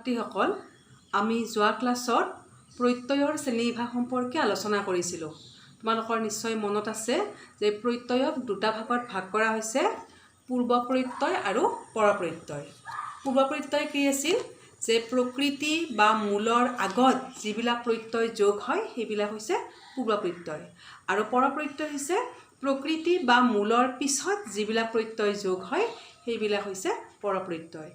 ছাত্ৰীসকল আমি যোৱা ক্লাছত প্ৰত্যয়ৰ শ্ৰেণীবিভাগ সম্পৰ্কে আলোচনা কৰিছিলোঁ। তোমালোকৰ নিশ্চয় মনত আছে যে প্ৰত্যয়ক দুটা ভাগত ভাগ কৰা হৈছে, পূৰ্ব প্ৰত্যয় আৰু পৰ প্ৰত্যয়। পূৰ্ব প্ৰত্যয় কি আছিল? যে প্ৰকৃতি বা মূলৰ আগত যিবিলাক প্ৰত্যয় যোগ হয় সেইবিলাক হৈছে পূৰ্ব প্ৰত্যয়, আৰু পৰ প্ৰত্যয় হৈছে প্ৰকৃতি বা মূলৰ পিছত যিবিলাক প্ৰত্যয় যোগ হয় সেইবিলাক হৈছে পৰ প্ৰত্যয়।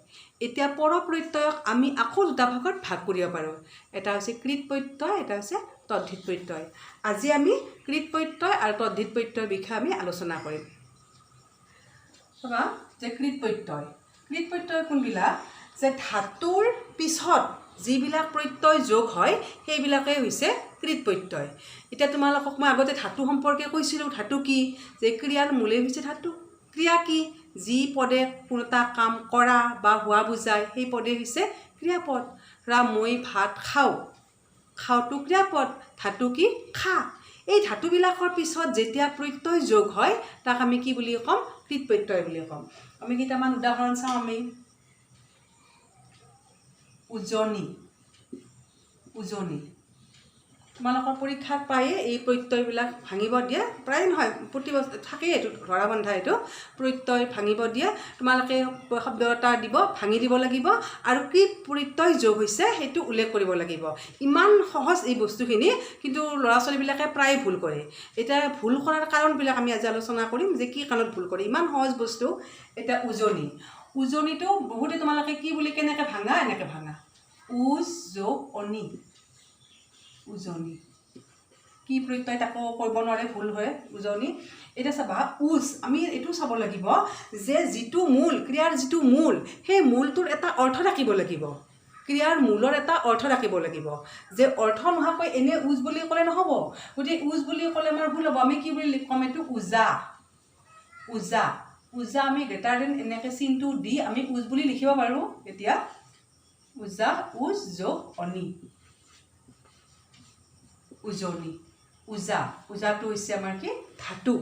এতিয়া পৰ প্ৰত্যয়ক আমি আকৌ দুটা ভাগত ভাগ কৰিব পাৰোঁ। এটা হৈছে কৃত প্ৰত্যয়, এটা হৈছে তদ্ধিত প্ৰত্যয়। আজি আমি কৃত প্ৰত্যয় আৰু তদ্ধিত প্ৰত্যয়ৰ বিষয়ে আমি আলোচনা কৰিম। চাবা যে কৃত প্ৰত্যয় কোনবিলাক? যে ধাতুৰ পিছত যিবিলাক প্ৰত্যয় যোগ হয় সেইবিলাকেই হৈছে কৃত প্ৰত্যয়। এতিয়া তোমালোকক মই আগতে ধাতু সম্পৰ্কে কৈছিলোঁ। ধাতু কি? যে ক্ৰিয়াৰ মূলেই হৈছে ধাতু। ক্ৰিয়া কি? যি পদে কোনো এটা কাম কৰা বা হোৱা বুজায় সেই পদে হৈছে ক্ৰিয়াপদ। মই ভাত খাওঁ, খাওঁটো ক্ৰিয়াপদ। ধাতু কি? খা। এই ধাতুবিলাকৰ পিছত যেতিয়া প্ৰত্যয় যোগ হয় তাক আমি কি বুলি ক'ম? কৃত প্ৰত্যয় বুলি ক'ম। আমি কেইটামান উদাহৰণ চাওঁ। আমি উজনি তোমালোকৰ পৰীক্ষাত পায়ে এই প্ৰত্যয়বিলাক ভাঙিব দিয়ে, প্ৰায় নহয় প্ৰতি বছৰ থাকেই, এইটো ধৰা বন্ধা। এইটো প্ৰত্যয় ভাঙিব দিয়ে, তোমালোকে শব্দ এটা দিব, ভাঙি দিব লাগিব আৰু কি প্ৰত্যয় যোগ হৈছে সেইটো উল্লেখ কৰিব লাগিব। ইমান সহজ এই বস্তুখিনি, কিন্তু ল'ৰা ছোৱালীবিলাকে প্ৰায় ভুল কৰে। এতিয়া ভুল কৰাৰ কাৰণবিলাক আমি আজি আলোচনা কৰিম যে কি কাৰণত ভুল কৰে। ইমান সহজ বস্তু। এতিয়া উজনিটো বহুতে তোমালোকে কি বুলি কেনেকৈ ভাঙা? এনেকৈ ভাঙা, উজ যোগ অনি। উজনি কি প্ৰত্যয় তাকো কৰিব নোৱাৰে, ভুল হয় উজনি। এতিয়া চাবা উজ, আমি এইটো চাব লাগিব যে যিটো মূল, ক্ৰিয়াৰ যিটো মূল, সেই মূলটোৰ এটা অৰ্থ থাকিব লাগিব। ক্ৰিয়াৰ মূলৰ এটা অৰ্থ ৰাখিব লাগিব। যে অৰ্থ নোহোৱাকৈ এনে উজ বুলি ক'লে নহ'ব। গতিকে উজ বুলি ক'লে আমাৰ ভুল হ'ব। আমি কি বুলি ক'ম? এইটো উজা। আমি গ্ৰেটাৰ দেন এনেকৈ চিনটো দি আমি উজ বুলি লিখিব পাৰোঁ। এতিয়া উজা, উজ যোগ অনি, উজনি। উজাটো হৈছে আমাৰ কি? ধাতু।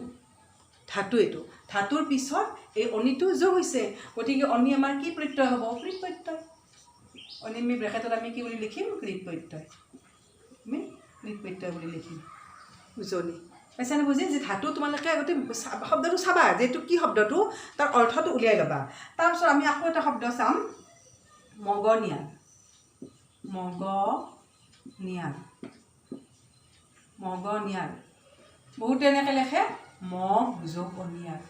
এইটো ধাতুৰ পিছত এই অনিটো যোগ হৈছে, গতিকে অনি আমাৰ কি প্ৰত্যয় হ'ব? কৃত প্ৰত্যয়। অনি আমি ব্ৰেকেটত আমি কি বুলি লিখিম? কৃত প্ৰত্যয়। আমি কৃত প্ৰত্যয় বুলি লিখিম উজনি। পাইছানে বুজি? যে ধাতু তোমালোকে আগতে শব্দটো চাবা যে এইটো কি শব্দটো, তাৰ অৰ্থটো উলিয়াই ল'বা। তাৰপিছত আমি আকৌ এটা শব্দ চাম, মগনিয়াৰ। বহুতে এনেকৈ লেখে মগ যোগ অনিয়াৰ।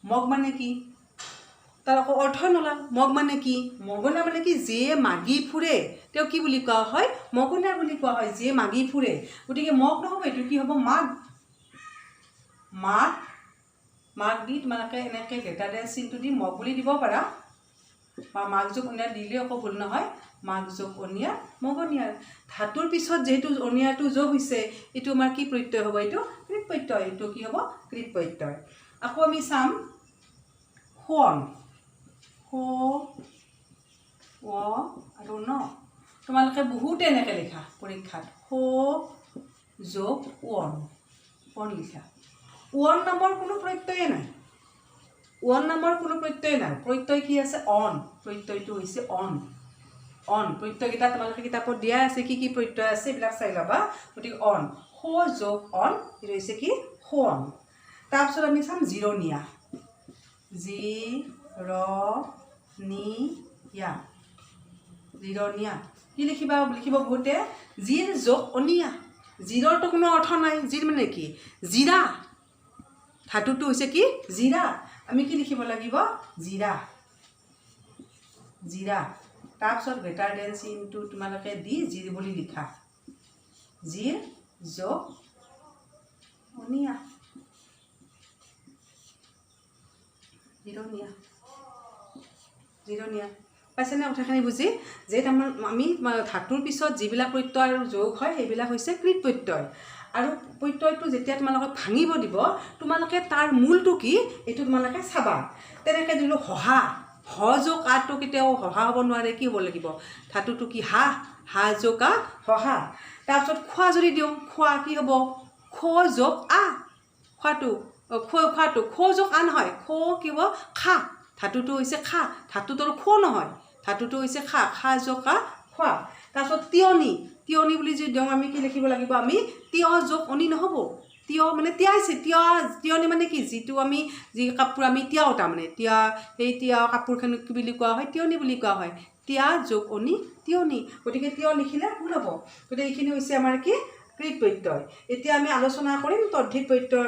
মগ মানে কি? তাৰ আকৌ অৰ্থই নোলাল। মগ মানে কি? মগনা মানে কি? যিয়ে মাগি ফুৰে তেওঁ কি বুলি কোৱা হয়? মগনা বুলি কোৱা হয়। যিয়ে মাগি ফুৰে। গতিকে মগ নহ'ব, এইটো কি হ'ব? মাগ দি তোমালোকে এনেকৈ গ্ৰেটাৰ দেন চিনটো দি মগ বুলি দিব পাৰা, বা মাগ যোগ অনিয়াৰ দিলেও একো ভুল নহয়। মাগ যোগ অনিয়াৰ, মগনিয়াৰ। ধাতুৰ পিছত যিহেতু অনিয়াৰটো যোগ হৈছে, এইটো আমাৰ কি প্ৰত্যয় হ'ব? এইটো কৃত প্ৰত্যয়। এইটো কি হ'ব? কৃত প্ৰত্যয়। আকৌ আমি চাম সোৱন। আৰু ন, তোমালোকে বহুতে এনেকৈ লিখা পৰীক্ষাত, যোগ ওৱন লিখা। ওৱন নামৰ কোনো প্ৰত্যয়ে নাই। প্ৰত্যয় কি আছে? অন। প্ৰত্যয়টো হৈছে অন। প্ৰত্যয়কেইটা তোমালোকে কিতাপত দিয়া আছে, কি কি প্ৰত্যয় আছে এইবিলাক চাই ল'বা। গতিকে অন, যোগ অন, এইটো হৈছে কি? সোৱন। তাৰপিছত আমি চাম জিৰণীয়া। কি লিখিব বহুতে? জিৰ যোগ অনিয়া। জিৰৰটো কোনো অৰ্থ নাই। জিৰ মানে কি? জিৰা। ধাতুটো হৈছে কি? জিৰা। আমি কি লিখিব লাগিব? জিৰা। তাৰপিছত গ্ৰেটাৰ দেন চিনটো তোমালোকে দি জিৰ বুলি লিখা। জিৰ যোগ অনিয়া, জিৰণীয়া। পাইছেনে কথাখিনি বুজি? যে আমি ধাতুৰ পিছত যিবিলাক প্ৰত্যয় যোগ হয় সেইবিলাক হৈছে কৃত প্ৰত্যয়। আৰু প্ৰত্যয়টো যেতিয়া তোমালোকক ভাঙিব দিব, তোমালোকে তাৰ মূলটো কি এইটো তোমালোকে চাবা। তেনেকৈ দিলোঁ হহা। যোগ আটো কেতিয়াও হহা হ'ব নোৱাৰে। কি হ'ব লাগিব? ধাতুটো কি? যোগ হহা। তাৰপিছত খোৱা যদি দিওঁ, খোৱা কি হ'ব? যোগ খোৱাটো খোৱাটো খো যোগ আ নহয় খো কিব খা ধাতুটো হৈছে খা ধাতুটোৰ খো নহয় ধাতুটো হৈছে খা খা যোগ আ খোৱা তাৰপিছত তিয়নি তিয়নি বুলি যদি দিওঁ আমি কি লিখিব লাগিব আমি তিয় যোগ অনি নহ'ব তিয় মানে তিয়াইছে তিয়নি মানে কি যিটো আমি যি কাপোৰ আমি তিয়াও তাৰমানে সেই তিয়া কাপোৰখন কি বুলি কোৱা হয় তিয়নি বুলি কোৱা হয় তিয়া যোগ অনি তিয়নি গতিকে তিয় লিখিলে ভুল হ'ব গতিকে এইখিনি হৈছে আমাৰ কি কৃত প্ৰত্যয় এতিয়া আমি আলোচনা কৰিম তদ্ধিত প্ৰত্যয়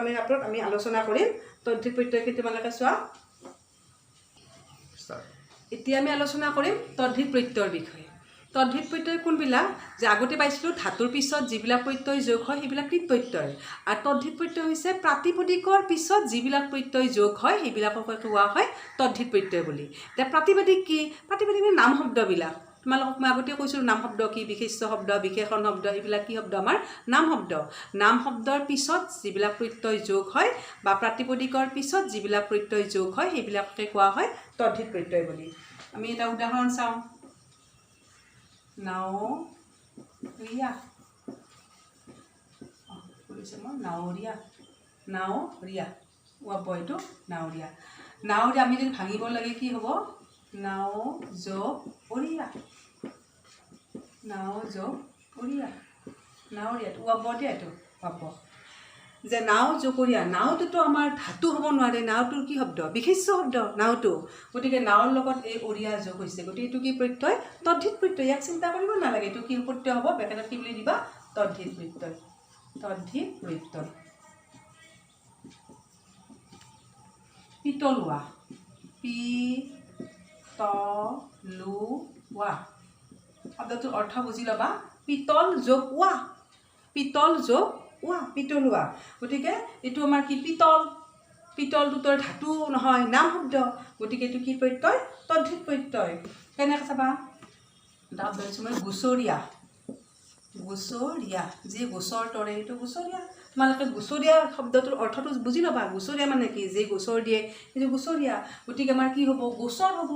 আমি আলোচনা কৰিম তদ্ধিত প্ৰত্যয় তোমালোকে চোৱা এতিয়া আমি আলোচনা কৰিম তদ্ধিত প্ৰত্যয়ৰ বিষয়ে তদ্ধিত প্ৰত্যয় কোনবিলাক যে আগতে পাইছিলোঁ ধাতুৰ পিছত যিবিলাক প্ৰত্যয় যোগ হয় সেইবিলাক কৃত প্ৰত্যয় আৰু তদ্ধিত প্ৰত্যয় হৈছে প্ৰাতিপদিকৰ পিছত যিবিলাক প্ৰত্যয় যোগ হয় সেইবিলাককে কোৱা হয় তদ্ধিত প্ৰত্যয় বুলি এতিয়া প্ৰাতিপদিক কি প্ৰাতিপদিক নাম শব্দবিলাক তোমালোকক মই আগতে কৈছিলোঁ নাম শব্দ কি বিশেষ্য শব্দ বিশেষণ শব্দ এইবিলাক কি শব্দ আমাৰ নাম শব্দৰ পিছত যিবিলাক প্ৰত্যয় যোগ হয় বা প্ৰাতিপদিকৰ পিছত যিবিলাক প্ৰত্যয় যোগ হয় সেইবিলাককে কোৱা হয় তদ্ধিত প্ৰত্যয় বুলি আমি এটা উদাহৰণ চাওঁ নাওৰিয়া এইটো নাওৰিয়া আমি যদি ভাঙিব লাগে কি হ'ব নাও যোগ অৰিয়া নাওৰিয়াটো ওৱাব দিয়া এইটো ওৱাব যে নাও জকৰীয়া নাওটোতো আমাৰ ধাতু হ'ব নোৱাৰে নাওটোৰ কি শব্দ বিশেষ্য শব্দ নাওটো গতিকে নাওৰ লগত এই অৰিয়া যোগ হৈছে গতিকে এইটো কি প্ৰত্যয় তদ্ধিত প্ৰত্যয় ইয়াক চিন্তা কৰিব নালাগে এইটো কি প্ৰত্যয় হ'ব বেকেটত কি বুলি দিবা তদ্ধিত প্ৰত্যয় পিতলুৱা পিতলুৱা শব্দটোৰ অৰ্থ বুজি ল'বা পিতল যোগ ৱা পিতলুৱা গতিকে এইটো আমাৰ কি পিতলটোৰ ধাতু নহয় নাম শব্দ গতিকে এইটো কি প্ৰত্যয় তদ্ধিত প্ৰত্যয় কেনেকৈ চাবা মই গুচৰীয়া যি গোচৰ তৰে এইটো গুচৰীয়া তোমালোকে গুচৰীয়া শব্দটোৰ অৰ্থটো বুজি ল'বা গুচৰীয়া মানে কি যি গোচৰ দিয়ে সেইটো গুচৰীয়া গতিকে আমাৰ কি হ'ব গোচৰ হ'ব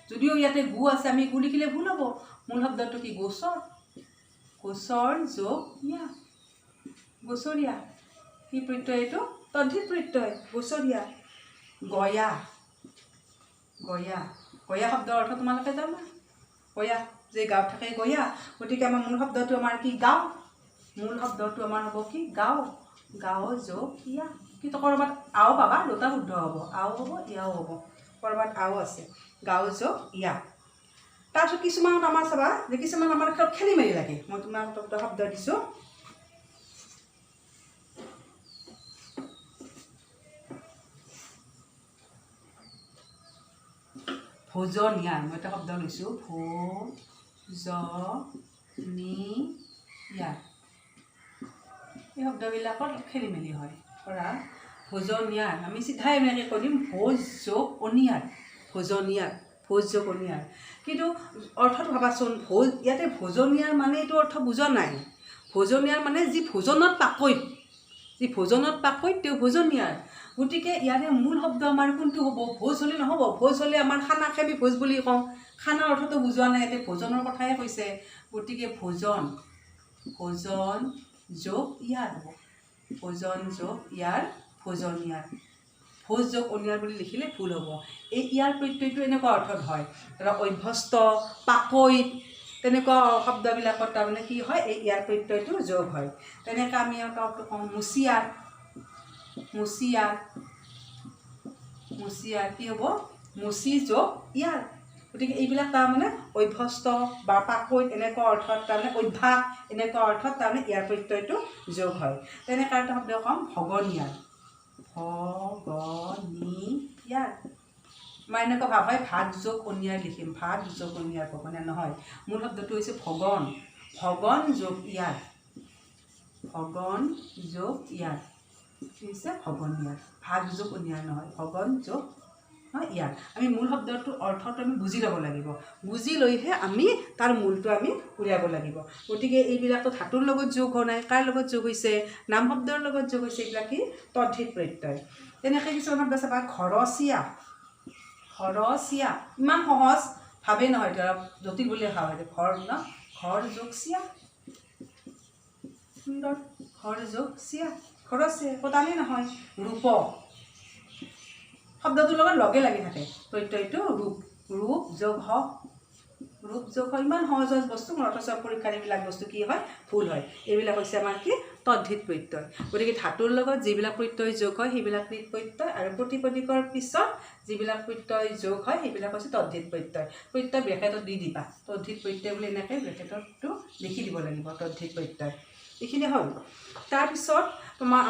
যদিও ইয়াতে গু আছে আমি গু লিখিলে ভুল হ'ব মূল শব্দটো কি গোচৰ যোগ গোচৰীয়া কি প্ৰত্যয় এইটো তদ্ধিত প্ৰত্যয় গোচৰীয়া গয়া শব্দৰ অৰ্থ তোমালোকে জানা গয়া যে গাঁও থাকে গয়া গতিকে আমাৰ মূল শব্দটো আমাৰ কি গাঁও মূল শব্দটো আমাৰ হ'ব কি গাঁও যোগ ইয়া কিন্তু ক'ৰবাত আও পাবা দুটা শুদ্ধ হ'ব আও হ'ব ইয়াও হ'ব ক'ৰবাত আও আছে গাঁও যোগ ইয়া তাৰপিছত কিছুমানত আমাৰ চাবা যে কিছুমান আমাৰ খেলি মেলি লাগে মই তোমাক দুটা শব্দ দিছোঁ ভোজনীয়া মই এটা শব্দ লৈছোঁ ভোজনীয়া এই শব্দবিলাকত খেলি মেলি হয় ধৰা ভোজনীয়াৰ আমি চিধাই এনেকৈ কৰিম ভোজ যোগ অনিয়াৰ ভোজ যোগ অনিয়াৰ কিন্তু অৰ্থটো ভাবাচোন ইয়াতে ভোজনীয়াৰ মানে এইটো অৰ্থ বুজা নাই ভোজনীয়াৰ মানে যি ভোজনত পাকৈত তেওঁ ভোজনীয়াৰ গতিকে ইয়াৰে মূল শব্দ আমাৰ কোনটো হ'ব ভোজ হ'লে নহ'ব ভোজ হ'লে আমাৰ খানাকে আমি ভোজ বুলি কওঁ খানাৰ অৰ্থটো বুজোৱা নাই ইয়াতে ভোজনৰ কথাই কৈছে গতিকে ভোজন যোগ ইয়াৰ হ'ব ভোজনীয়াৰ ভোজ যোগ অনিয়াৰ বুলি লিখিলে ভুল হ'ব এই ইয়াৰ প্ৰত্যয়টো এনেকুৱা অৰ্থত হয় ধৰক অভ্যস্ত পাকৈত তেনেকুৱা শব্দবিলাকত তাৰমানে কি হয় এই ইয়াৰ প্ৰত্যয়টো যোগ হয় তেনেকৈ আমি এটা কওঁ মুচিয়াৰ কি হ'ব মুচি যোগ ইয়াৰ গতিকে এইবিলাক তাৰমানে অভ্যস্ত বা পাকৈত এনেকুৱা অৰ্থত তাৰমানে অভ্যাস এনেকুৱা অৰ্থত তাৰমানে ইয়াৰ প্ৰত্যয়টো যোগ হয় তেনেকৈ এটা শব্দ ক'ম ভগনীয়াৰ মই এনেকুৱা ভাৱ হয় ভাগ যোগ অনিয়াৰ লিখিম ভাগ যোগ অনিয়াৰ ভগনীয়া নহয় মূল শব্দটো হৈছে ভগন যোগ ইয়াৰ কি হৈছে ভগনীয়াৰ ভাগ যোগ অনিয়াৰ নহয় ভগন যোগ ইয়াৰ আমি মূল শব্দটোৰ অৰ্থটো আমি বুজি ল'ব লাগিব বুজি লৈহে আমি তাৰ মূলটো আমি উলিয়াব লাগিব গতিকে এইবিলাকতো ধাতুৰ লগত যোগ হোৱা নাই কাৰ লগত যোগ হৈছে নাম শব্দৰ লগত যোগ হৈছে এইবিলাক কি তদ্ধিত প্ৰত্যয় তেনেকৈ কিছুমান শব্দ চাবা ঘৰচীয়া ইমান সহজ ভাৱেই নহয় ধৰক জটিল বুলিয়ে ভাবা হয় ঘৰ যোগ চিয়া সুন্দৰ ঘৰচীয়া কটালি নহয় শব্দটোৰ লগত লগে লাগি থাকে প্ৰত্যয়টো ৰূপ ৰূপ যোগ হ ৰূপ যোগ হয় ইমান সহজ সহজ বস্তু অথচ পৰীক্ষাৰ এইবিলাক বস্তু কি হয় ভুল হয় এইবিলাক হৈছে আমাৰ কি তদ্ধিত প্ৰত্যয় গতিকে ধাতুৰ লগত যিবিলাক প্ৰত্যয় যোগ হয় সেইবিলাক কৃত প্ৰত্যয় আৰু প্ৰতিপদিকৰ পিছত যিবিলাক প্ৰত্যয় যোগ হয় সেইবিলাক হৈছে তদ্ধিত প্ৰত্যয় প্ৰত্যয় ব্ৰেকেটত দি দিবা তদ্ধিত প্ৰত্যয় বুলি এনেকৈ ব্ৰেকেটটো লিখি দিব লাগিব তদ্ধিত প্ৰত্যয় এইখিনি হ'ল তাৰপিছত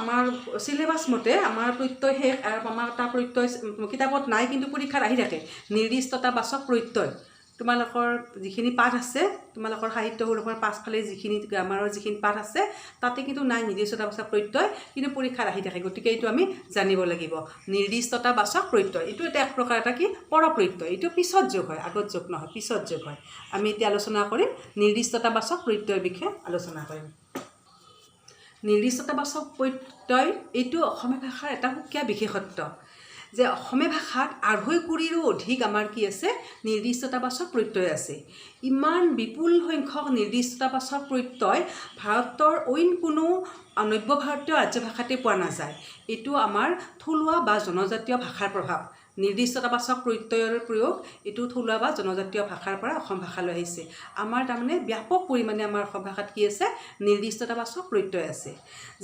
আমাৰ চিলেবাছ মতে আমাৰ প্ৰত্যয় শেষ আৰু আমাৰ এটা প্ৰত্যয় কিতাপত নাই কিন্তু পৰীক্ষাত আহি থাকে নিৰ্দিষ্টতাবাচক প্ৰত্যয় তোমালোকৰ যিখিনি পাঠ আছে তোমালোকৰ সাহিত্য সৌৰভৰ পাছফালে যিখিনি গ্ৰামাৰৰ যিখিনি পাঠ আছে তাতে কিন্তু নাই নিৰ্দিষ্টতাবাচক প্ৰত্যয় কিন্তু পৰীক্ষাত আহি থাকে গতিকে এইটো আমি জানিব লাগিব নিৰ্দিষ্টতাবাচক প্ৰত্যয় এইটো এটা এক প্ৰকাৰ এটা কি পৰপ্ৰত্যয় এইটো পিছত যোগ হয় আগত যোগ নহয় পিছত যোগ হয় আমি এতিয়া আলোচনা কৰিম নিৰ্দিষ্টতাবাচক প্ৰত্যয়ৰ বিষয়ে আলোচনা কৰিম নিৰ্দিষ্টতাবাচক প্ৰত্যয় এইটো অসমীয়া ভাষাৰ এটা সুকীয়া বিশেষত্ব যে অসমীয়া ভাষাত 2.5 কোটিৰো অধিক আমাৰ কি আছে নিৰ্দিষ্টতাবাচক প্ৰত্যয় আছে ইমান বিপুল সংখ্যক নিৰ্দিষ্টতাবাচক প্ৰত্যয় ভাৰতৰ অইন কোনো নব্য ভাৰতীয় ৰাজ্য ভাষাতে পোৱা নাযায় এইটো আমাৰ থলুৱা বা জনজাতীয় ভাষাৰ প্ৰভাৱ নিৰ্দিষ্টতাবাচক প্ৰত্যয়ৰ প্ৰয়োগ এইটো থলুৱা বা জনজাতীয় ভাষাৰ পৰা অসম ভাষালৈ আহিছে আমাৰ তাৰমানে ব্যাপক পৰিমাণে আমাৰ অসম ভাষাত কি আছে নিৰ্দিষ্টতাবাচক প্ৰত্যয় আছে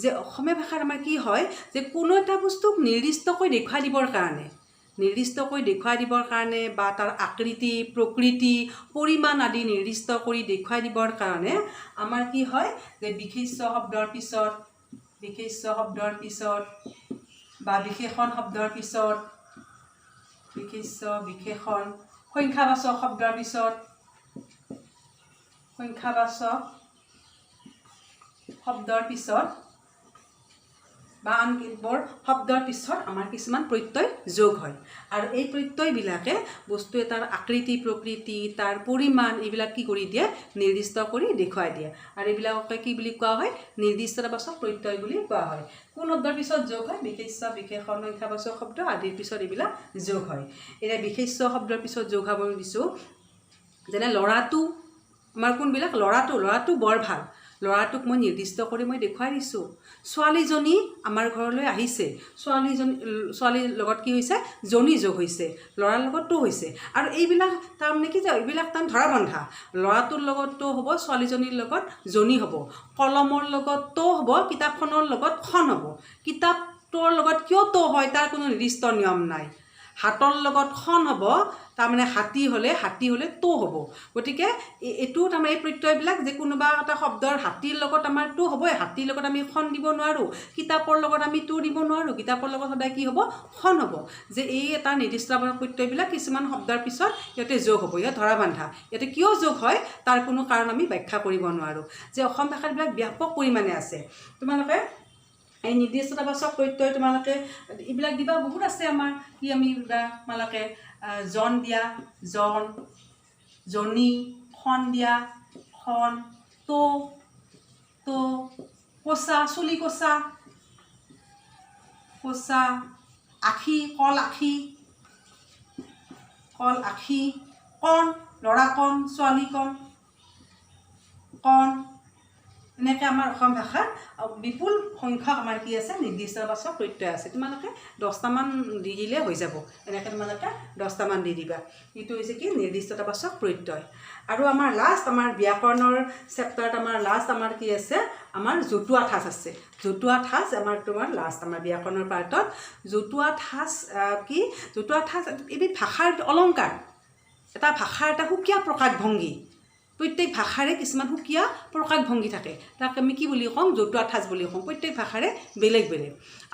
যে অসমীয়া ভাষাত আমাৰ কি হয় যে কোনো এটা বস্তুক নিৰ্দিষ্টকৈ দেখুৱাই দিবৰ কাৰণে বা তাৰ আকৃতি প্ৰকৃতি পৰিমাণ আদি নিৰ্দিষ্ট কৰি দেখুৱাই দিবৰ কাৰণে আমাৰ কি হয় যে বিশেষ্য শব্দৰ পিছত বা বিশেষণ শব্দৰ পিছত বিশেষণ সংখ্যাবাচক শব্দৰ পিছত বা আন কেইবোৰ শব্দৰ পিছত আমাৰ কিছুমান প্ৰত্যয় যোগ হয় আৰু এই প্ৰত্যয়বিলাকে বস্তু এটাৰ আকৃতি প্ৰকৃতি তাৰ পৰিমাণ এইবিলাক কি কৰি দিয়ে নিৰ্দিষ্ট কৰি দেখুৱাই দিয়ে আৰু এইবিলাককে কি বুলি কোৱা হয় নিৰ্দিষ্টতাবাচক প্ৰত্যয় বুলি কোৱা হয় কোন শব্দৰ পিছত যোগ হয় বিশেষ্য বিশেষণ সংখ্যাবাচক শব্দ আদিৰ পিছত এইবিলাক যোগ হয় এতিয়া বিশেষ্য শব্দৰ পিছত যোগ হ'ব দিছোঁ যেনে ল'ৰাটো আমাৰ কোনবিলাক ল'ৰাটো বৰ ভাল ল'ৰাটোক মই নিৰ্দিষ্ট কৰি মই দেখুৱাই দিছোঁ ছোৱালীজনী আমাৰ ঘৰলৈ আহিছে ছোৱালীৰ লগত কি হৈছে জনী যোগ হৈছে ল'ৰাৰ লগত তো হৈছে আৰু এইবিলাক তাৰমানে কি যে এইবিলাক তাৰ ধৰা বন্ধা ল'ৰাটোৰ লগত তো হ'ব ছোৱালীজনীৰ লগত জনী হ'ব কলমৰ লগত তো হ'ব কিতাপখনৰ লগত খন হ'ব কিতাপটোৰ লগত কিয় তো হয় তাৰ কোনো নিৰ্দিষ্ট নিয়ম নাই হাতৰ লগত খন হ'ব তাৰমানে হাতী হ'লে তো হ'ব গতিকে এইটো তাৰমানে এই প্ৰত্যয়বিলাক যে কোনোবা এটা শব্দৰ হাতীৰ লগত আমাৰ তো হ'বই হাতীৰ লগত আমি খন দিব নোৱাৰোঁ কিতাপৰ লগত আমি তো দিব নোৱাৰোঁ কিতাপৰ লগত সদায় কি হ'ব খন হ'ব যে এই এটা নিৰ্দিষ্ট প্ৰত্যয়বিলাক কিছুমান শব্দৰ পিছত ইয়াতে যোগ হ'ব ইয়াত ধৰা বান্ধা ইয়াতে কিয় যোগ হয় তাৰ কোনো কাৰণ আমি ব্যাখ্যা কৰিব নোৱাৰোঁ যে অসম ভাষাবিলাক ব্যাপক পৰিমাণে আছে তোমালোকে এই নিৰ্দিষ্টতাবাচক প্ৰত্যয় তোমালোকে এইবিলাক দিবা বহুত আছে আমাৰ কি আমি তোমালোকে জন দিয়া জন জনী খন দিয়া খন তো কোচা চুলি কোচা আখি কল আখি কণ ল'ৰা কণ ছোৱালী কণ এনেকৈ আমাৰ অসম ভাষাত বিপুল সংখ্যক আমাৰ কি আছে নিৰ্দিষ্টতাবাচক প্ৰত্যয় আছে তোমালোকে 10টামান দি দিলে হৈ যাব এনেকৈ তোমালোকে 10টামান দি দিবা এইটো হৈছে কি নিৰ্দিষ্টতাবাচক প্ৰত্যয় আৰু আমাৰ লাষ্ট আমাৰ ব্যাকৰণৰ চেপ্টাৰত আমাৰ লাষ্ট আমাৰ কি আছে আমাৰ জতুৱা ঠাঁচ আছে জতুৱা ঠাঁচ আমাৰ তোমাৰ লাষ্ট আমাৰ ব্যাকৰণৰ পাৰ্টত জতুৱা ঠাঁচ এবিধ ভাষাৰ অলংকাৰ এটা ভাষাৰ এটা সুকীয়া প্ৰকাশভংগী প্ৰত্যেক ভাষাৰে কিছুমান সুকীয়া প্ৰকাশভংগী থাকে তাক আমি কি বুলি কওঁ জতুৱা ঠাঁচ বুলি কওঁ প্ৰত্যেক ভাষাৰে বেলেগ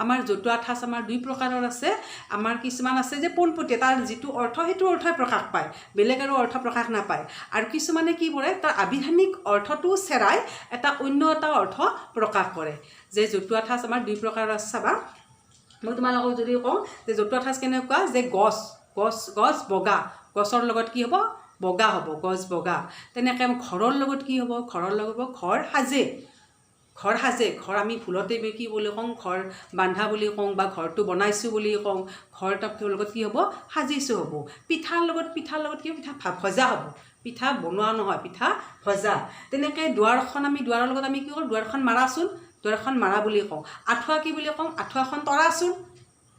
আমাৰ জতুৱা ঠাঁচ আমাৰ 2 প্ৰকাৰৰ আছে আমাৰ কিছুমান আছে যে পোনপটীয়া তাৰ যিটো অৰ্থ সেইটো অৰ্থই প্ৰকাশ পায় বেলেগ আৰু অৰ্থ প্ৰকাশ নাপায় আৰু কিছুমানে কি কৰে তাৰ আবিধানিক অৰ্থটো চেৰাই এটা অন্য এটা অৰ্থ প্ৰকাশ কৰে যে জতুৱা ঠাঁচ আমাৰ 2 প্ৰকাৰৰ আছে চাবা মই তোমালোকক যদি কওঁ যে জতুৱা ঠাঁচ কেনেকুৱা যে গছ বগা গছৰ লগত কি হ'ব বগা হ'ব গছ বগা তেনেকৈ ঘৰৰ লগত কি হ'ব ঘৰ সাজে ঘৰ আমি ভুলতে কি বুলি কওঁ ঘৰ বান্ধা বুলি কওঁ বা ঘৰটো বনাইছোঁ বুলি কওঁ ঘৰ তাৰ লগত কি হ'ব সাজিছোঁ হ'ব পিঠাৰ লগত কি পিঠা ভজা হ'ব পিঠা বনোৱা নহয় পিঠা ভজা তেনেকৈ দুৱাৰখন আমি দুৱাৰৰ লগত আমি কি কৰোঁ দুৱাৰখন মাৰাচোন দুৱাৰখন মাৰা বুলি কওঁ আঁঠুৱা কি বুলি কওঁ আঁঠুৱাখন তৰাচোন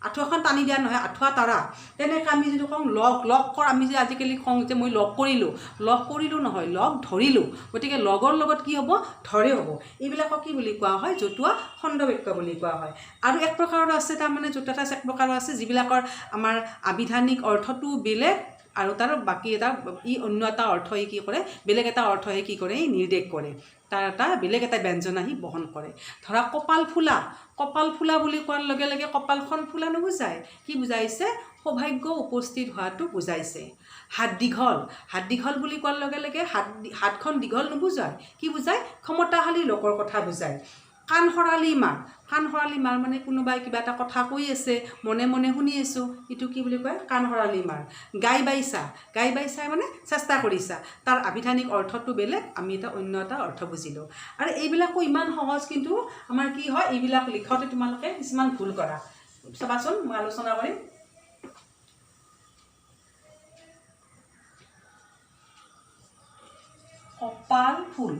আঁঠুৱাখন টানি দিয়া নহয়, আঁঠুৱা তৰা। তেনেকৈ আমি যদি কওঁ লগ কৰ, আমি যে আজিকালি কওঁ যে মই লগ কৰিলোঁ নহয়, লগ ধৰিলোঁ। গতিকে লগৰ লগত কি হ'ব, ধৰে হ'ব। এইবিলাকক কি বুলি কোৱা হয়, জতুৱা খণ্ডবাক্য বুলি কোৱা হয়। আৰু এক প্ৰকাৰৰ আছে, তাৰমানে জতুৱা ঠাঁচ এক প্ৰকাৰৰ আছে যিবিলাকৰ আমাৰ আবিধানিক অৰ্থটো বেলেগ আৰু তাৰ বাকী এটা অন্য এটা অৰ্থই কি কৰে, বেলেগ এটা অৰ্থই কি কৰে, নিৰ্দেশ কৰে, তাৰ এটা বেলেগ এটা ব্যঞ্জন আহি বহন কৰে। ধৰা কপাল ফুলা বুলি কোৱাৰ লগে লগে কপালখন ফুলা নুবুজায়, কি বুজাইছে, সৌভাগ্য উপস্থিত হোৱাটো বুজাইছে। হাত দীঘল বুলি কোৱাৰ লগে লগে হাতখন দীঘল নুবুজায়, কি বুজায়, ক্ষমতাশালী লোকৰ কথা বুজায়। কাণ সৰালি মাৰ মানে কোনোবাই কিবা এটা কথা কৈ আছে, মনে মনে শুনি আছোঁ, এইটো কি বুলি কয়, কাণ সৰালি মাৰ। গাই বাইছা মানে চেষ্টা কৰিছা, তাৰ আবিধানিক অৰ্থটো বেলেগ, আমি এটা অন্য এটা অৰ্থ বুজিলোঁ। আৰু এইবিলাকো ইমান সহজ, কিন্তু আমাৰ কি হয়, এইবিলাক লিখোঁতে তোমালোকে কিছুমান ভুল কৰা। চাবাচোন, মই আলোচনা কৰিম। কপাল ফুল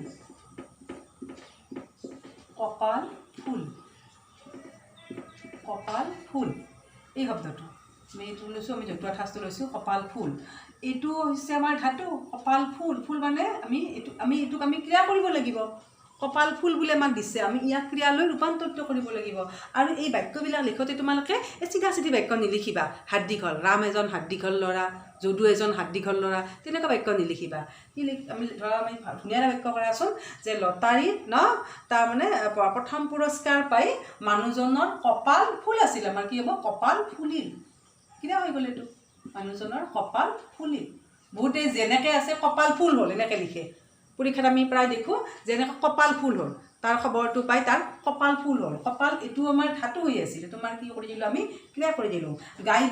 এই শব্দটো আমি এইটো লৈছোঁ, আমি জতুৱা ঠাঁচটো লৈছোঁ, কপাল ফুল। এইটো হৈছে আমাৰ ধাতু, কপাল ফুল মানে এইটোক আমি ক্ৰিয়া কৰিব লাগিব। কপাল ফুল বুলি আমাক দিছে, আমি ইয়াক ক্ৰিয়ালৈ ৰূপান্তৰিত কৰিব লাগিব। আৰু এই বাক্যবিলাক লিখোঁতে তোমালোকে চিধা বাক্য নিলিখিবা। হাত দীঘল, ৰাম এজন হাত দীঘল ল'ৰা, যদু এজন হাত দীঘল ল'ৰা, তেনেকুৱা বাক্য নিলিখিবা। আমি ধুনীয়া এটা বাক্য কৰাচোন, যে লটাৰীত তাৰমানে প্ৰথম পুৰস্কাৰ পাই মানুহজনৰ কপাল ফুল আছিল। আমাৰ কি হ'ব, কপাল ফুলিল, কিনা হৈ গ'ল এইটো, মানুহজনৰ কপাল ফুলিল। বহুতে যেনেকৈ আছে কপাল ফুল হ'ল এনেকৈ লিখে। পৰীক্ষাত আমি প্ৰায় দেখোঁ যেনেকৈ কপাল ফুল হ'ল, তাৰ খবৰটো পাই তাৰ কপাল ফুল হ'ল। কপাল এইটো আমাৰ ধাতু হৈ আছিল, তোমাৰ কি কৰি দিলোঁ, আমি ক্লিয়াৰ কৰি দিলোঁ। গাই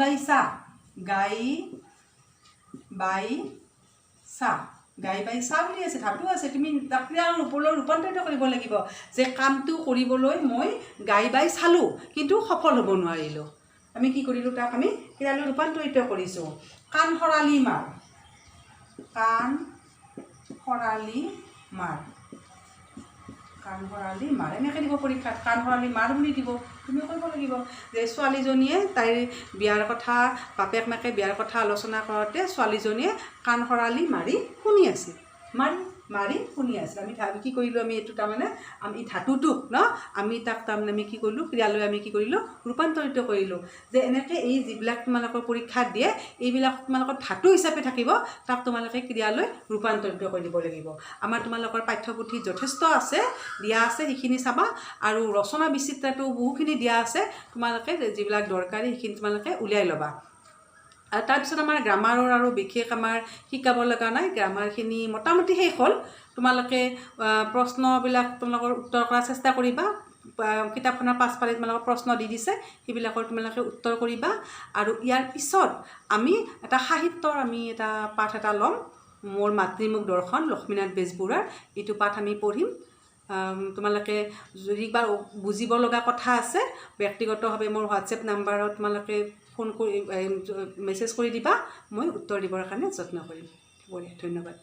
বাইছা বুলি আছে, ধাতু আছে, তুমি তাক ক্ৰিয়াৰ ওপৰলৈ ৰূপান্তৰিত কৰিব লাগিব। যে কামটো কৰিবলৈ মই গাই বাই চালোঁ, কিন্তু সফল হ'ব নোৱাৰিলোঁ। আমি কি কৰিলোঁ, তাক আমি ক্ৰিয়ালৈ ৰূপান্তৰিত কৰিছোঁ। কাণ সৰালি মাৰ এনেকৈ দিব পৰীক্ষাত, কাণ সৰালি মাৰ বুলি দিব। তুমি কৰিব লাগিব যে ছোৱালীজনীয়ে তাইৰ বিয়াৰ কথা, বাপেক মাকে বিয়াৰ কথা আলোচনা কৰোঁতে ছোৱালীজনীয়ে কাণ সৰালি মাৰি শুনি আছিল, মাৰি শুনি আছিল। আমি কি কৰিলোঁ, আমি এইটো তাৰমানে আমি ধাতুটোক আমি তাক তাৰমানে আমি কি কৰিলোঁ, ক্ৰিয়ালৈ আমি কি কৰিলোঁ, ৰূপান্তৰিত কৰিলোঁ। যে এনেকৈ এই যিবিলাক তোমালোকৰ পৰীক্ষাত দিয়ে, এইবিলাক তোমালোকৰ ধাতু হিচাপে থাকিব, তাক তোমালোকে ক্ৰিয়ালৈ ৰূপান্তৰিত কৰি দিব লাগিব। আমাৰ তোমালোকৰ পাঠ্যপুথিত যথেষ্ট আছে, দিয়া আছে, সেইখিনি চাবা। আৰু ৰচনা বিচিত্ৰাটো বহুখিনি দিয়া আছে, তোমালোকে যিবিলাক দৰকাৰী সেইখিনি তোমালোকে উলিয়াই ল'বা। আৰু তাৰপিছত আমাৰ গ্ৰামাৰৰ আৰু বিশেষ আমাৰ শিকাব লগা নাই, গ্ৰামাৰখিনি মোটামুটি শেষ হ'ল। তোমালোকে প্ৰশ্নবিলাক তোমালোকৰ উত্তৰ কৰাৰ চেষ্টা কৰিবা। কিতাপখনৰ পাছফালে তোমালোকৰ প্ৰশ্ন দি দিছে, সেইবিলাকৰ তোমালোকে উত্তৰ কৰিবা। আৰু ইয়াৰ পিছত আমি এটা সাহিত্যৰ এটা পাঠ এটা ল'ম, মোৰ মাতৃমুখ দৰ্শন, লক্ষ্মীনাথ বেজবৰুৱাৰ। এইটো পাঠ আমি পঢ়িম। তোমালোকে যদি কিবা বুজিব লগা কথা আছে, ব্যক্তিগতভাৱে মোৰ হোৱাটছএপ নাম্বাৰত তোমালোকে ফোন কৰি মেছেজ কৰি দিবা, মই উত্তৰ দিবৰ কাৰণে যত্ন কৰিম। ধন্যবাদ।